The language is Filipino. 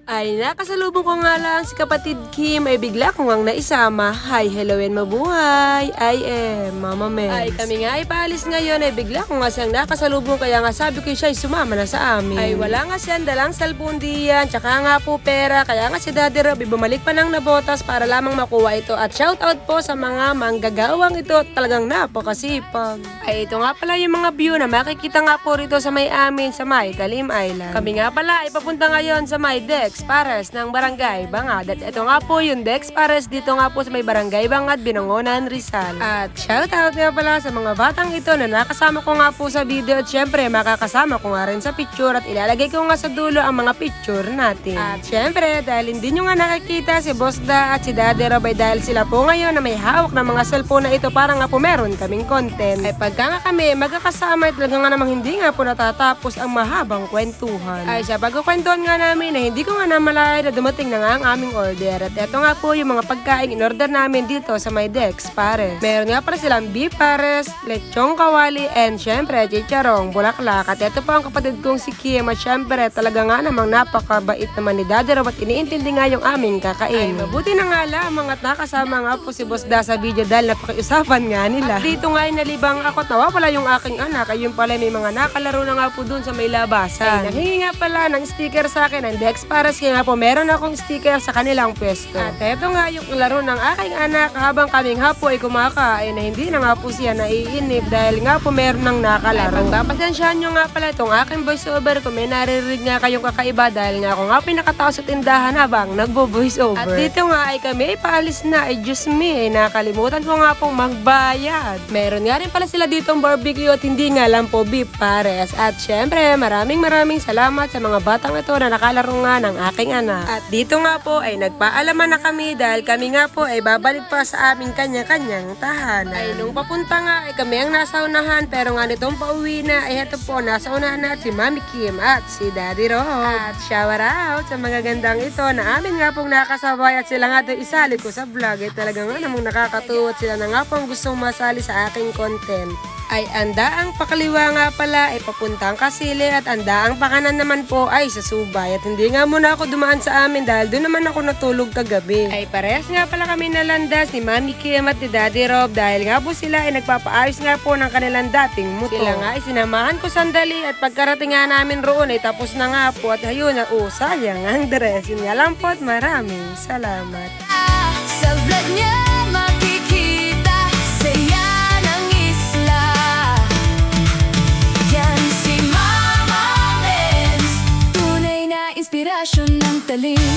Ay nakasalubong ko nga lang si kapatid Kim ay bigla ko ngang naisama. Hi, hello and mabuhay. I am Mama Mens. Ay kami nga ay paalis ngayon ay bigla ko nga siyang nakasalubong kaya nga sabi ko siya ay sumama na sa amin. Ay wala nga siyang dalang cellphone diyan tsaka nga po pera kaya nga si Daddy Rob bumalik pa ng nabotas para lamang makuha ito at shoutout po sa mga manggagawang ito talagang napakasipag. Ay ito nga pala yung mga view na makikita nga po rito sa may amin sa may Talim Island. Kami nga pala ay papunta ngayon sa may Dex Pares ng Barangay Bangad. At ito nga po yung Dex Pares dito nga po sa may Barangay Bangad, Binangonan, Rizal. At shoutout nga pala sa mga batang ito na nakasama ko nga po sa video at syempre makakasama ko nga rin sa picture at ilalagay ko nga sa dulo ang mga picture natin. At syempre dahil hindi nyo nga nakikita si Boss Da at si Daddy Rob ay dahil sila po ngayon na may hawak ng mga cellphone na ito para nga po meron kaming content. Ay pagka nga kami magkakasama at talaga nga namang hindi nga po natatapos ang mahabang kwentuhan. Ay sa pagkukwentuhan nga namin na hindi ko nga namalaya na dumating na nga ang aming order. At eto nga po yung mga pagkain in-order namin dito sa may Dex Pares. Meron nga pala silang beef pares, lechong kawali, and syempre chicharong bulaklak. At eto po ang kapatid kong si Kim at syempre talaga nga namang napakabait naman ni Daddy Rob at iniintindi nga yung aming kakain. Ay mabuti na nga lamang at nakasama nga po si Boss Da sa video dahil napakiusapan nga nila. At dito nga ay nalibang ako at nawawala yung aking anak ay yung pala may mga nakalaro na nga po dun sa may labasan. Ay nanghingi nga pala ng sticker sa akin ng Dex Pares kaya nga po meron akong sticker sa kanilang pwesto. At eto nga yung laro ng aking anak habang kaming hapo ay kumakain na hindi na nga po siya naiinip dahil nga po meron ng nakalaro. Ay pagpapasensyahan nyo nga pala itong aking voiceover kung may naririnig nga kayong kakaiba dahil nga ako nga pinakatao sa tindahan habang nagbo-voiceover. At dito nga ay kami ay paalis na ay Diyos me ay nakalimutan ko nga pong magbayad. Meron nga rin pala sila ditong barbecue at hindi nga lang po beef pares. At syempre maraming salamat sa mga batang ito na nakalaro nga ng aking anak. At dito nga po ay nagpaalaman na kami dahil kami nga po ay babalik pa sa aming kanya-kanyang tahanan. Ay nung papunta nga ay kami ang nasa unahan pero nga nitong pauwi na ay heto po nasa unahan na si Mami Kim at si Daddy Rob. At shout out sa mga gandang ito na amin nga pong nakasabay at sila nga doon isali ko sa vlog ay talaga nga namang nakakatuwa at sila na nga pong gustong masali sa aking content. Ay andaang pakaliwa nga pala ay papuntang Kasili at andaang pakanan naman po ay sa Subay at hindi nga muna ako dumaan sa amin dahil doon naman ako natulog kagabi. Ay parehas nga pala kami nalandas ni Mami Kim at ni Daddy Rob dahil nga po sila ay nagpapaayos nga po ng kanilang dating motor. Sila nga ay sinamahan ko sandali at pagkarating nga namin roon ay tapos na nga po at ayun na sayang ang dress. Yun nga lang po at maraming salamat. Sa vlog niya makikita saya ng isla. Yan si Mama Mens, tunay na inspirasyon ng talim.